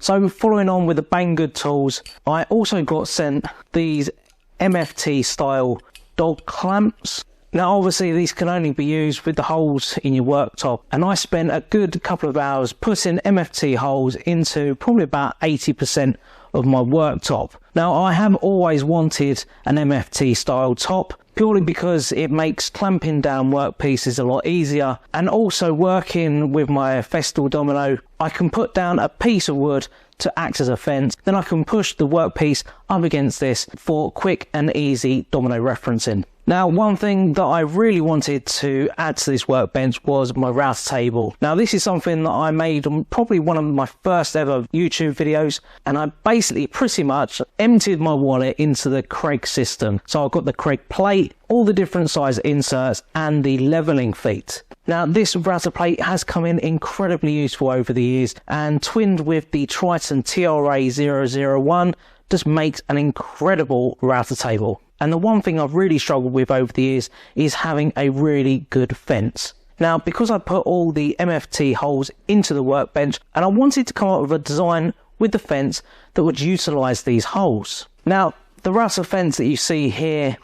So following on with the Banggood tools, I also got sent these MFT style dog clamps. Now obviously these can only be used with the holes in your worktop, and I spent a good couple of hours putting MFT holes into probably about 80% of my worktop. Now I have always wanted an MFT style top, purely because it makes clamping down workpieces a lot easier, and also working with my Festool Domino, I can put down a piece of wood to act as a fence, then I can push the workpiece up against this for quick and easy domino referencing. Now one thing that I really wanted to add to this workbench was my router table. Now this is something that I made on probably one of my first ever YouTube videos, and I basically pretty much emptied my wallet into the Craig system. So I've got the Craig plate, all the different size inserts and the leveling feet. Now this router plate has come in incredibly useful over the years, and twinned with the Triton TRA 001 just makes an incredible router table. And the one thing I've really struggled with over the years is having a really good fence. Now because I put all the MFT holes into the workbench, and I wanted to come up with a design with the fence that would utilise these holes. Now the router fence that you see here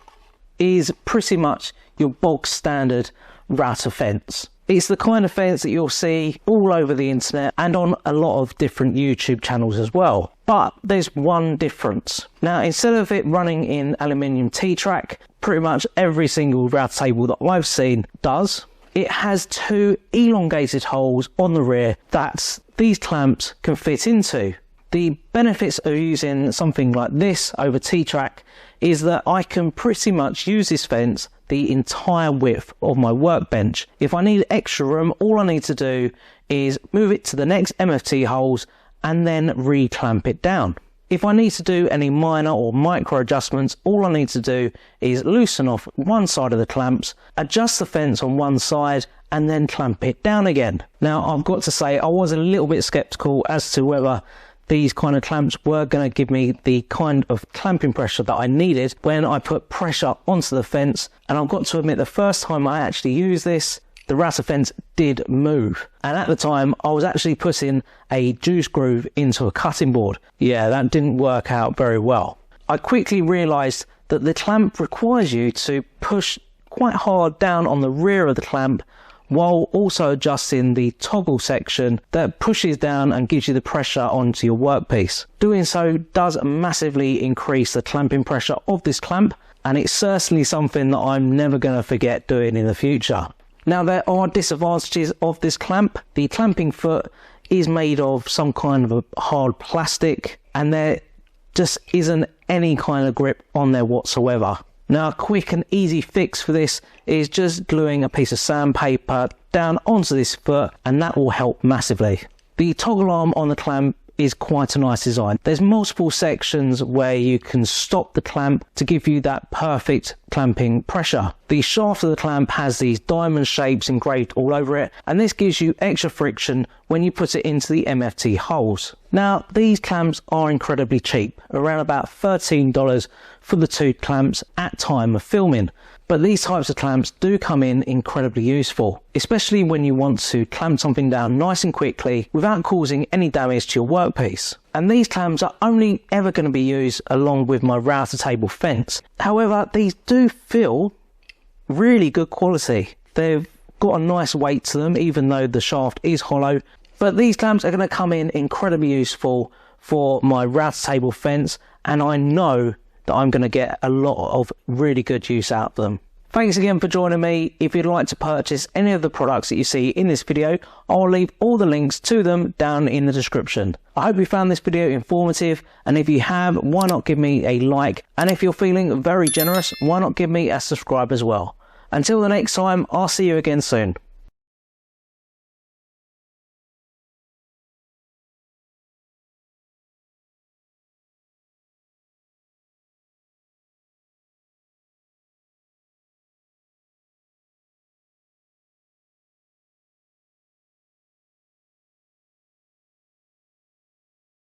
is pretty much your bog standard router fence. It's the kind of fence that you'll see all over the internet and on a lot of different YouTube channels as well. But there's one difference. Now instead of it running in aluminium T-track, pretty much every single router table that I've seen does, it has two elongated holes on the rear that these clamps can fit into. The benefits of using something like this over T-track is that I can pretty much use this fence the entire width of my workbench. If I need extra room, all I need to do is move it to the next MFT holes and then re-clamp it down. If I need to do any minor or micro adjustments, all I need to do is loosen off one side of the clamps, adjust the fence on one side, and then clamp it down again. Now I've got to say, I was a little bit skeptical as to whether these kind of clamps were going to give me the kind of clamping pressure that I needed when I put pressure onto the fence, and I've got to admit the first time I actually used this, the router fence did move, and at the time I was actually putting a juice groove into a cutting board. Yeah, that didn't work out very well. I quickly realised that the clamp requires you to push quite hard down on the rear of the clamp while also adjusting the toggle section that pushes down and gives you the pressure onto your workpiece. Doing so does massively increase the clamping pressure of this clamp, and it's certainly something that I'm never going to forget doing in the future. Now there are disadvantages of this clamp. The clamping foot is made of some kind of a hard plastic, and there just isn't any kind of grip on there whatsoever. Now a quick and easy fix for this is just gluing a piece of sandpaper down onto this foot, and that will help massively. The toggle arm on the clamp is quite a nice design. There's multiple sections where you can stop the clamp to give you that perfect clamping pressure. The shaft of the clamp has these diamond shapes engraved all over it, and this gives you extra friction when you put it into the MFT holes. Now these clamps are incredibly cheap, around about $13 for the two clamps at time of filming. But these types of clamps do come in incredibly useful, especially when you want to clamp something down nice and quickly without causing any damage to your workpiece. And these clamps are only ever going to be used along with my router table fence. However, these do feel really good quality. They've got a nice weight to them, even though the shaft is hollow. But these clamps are going to come in incredibly useful for my router table fence, and I know that I'm going to get a lot of really good use out of them. Thanks again for joining me. If you'd like to purchase any of the products that you see in this video, I'll leave all the links to them down in the description. I hope you found this video informative, and if you have, why not give me a like, and if you're feeling very generous, why not give me a subscribe as well. Until the next time, I'll see you again soon.